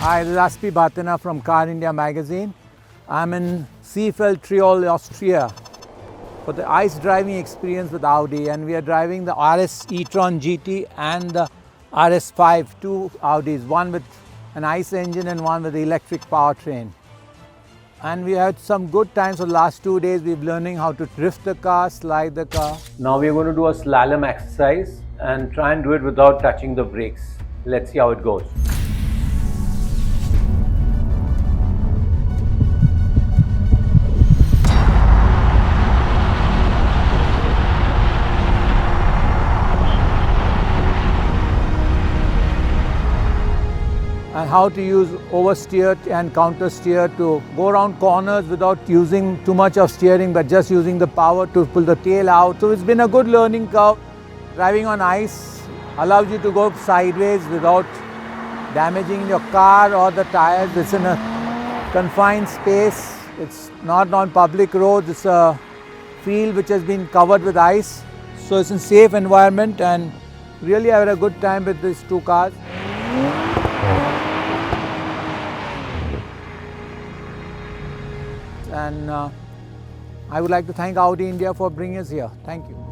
Hi, this is Aspi Bhathena from Car India magazine. I'm in Seefeld, Austria for the ICE driving experience with Audi, and we are driving the RS e-tron GT and the RS5, two Audis, one with an ICE engine and one with the electric powertrain. And we had some good times for the last 2 days. We've learning how to drift the car, slide the car. Now we're going to do a slalom exercise and try and do it without touching the brakes. Let's see how it goes. And how to use oversteer and counter steer to go around corners without using too much of steering, but just using the power to pull the tail out. So it's been a good learning curve. Driving on ice allows you to go sideways without damaging your car or the tires. It's in a confined space. It's not on public roads. It's a field which has been covered with ice. So it's a safe environment, and really I had a good time with these two cars. And I would like to thank Audi India for bringing us here. Thank you.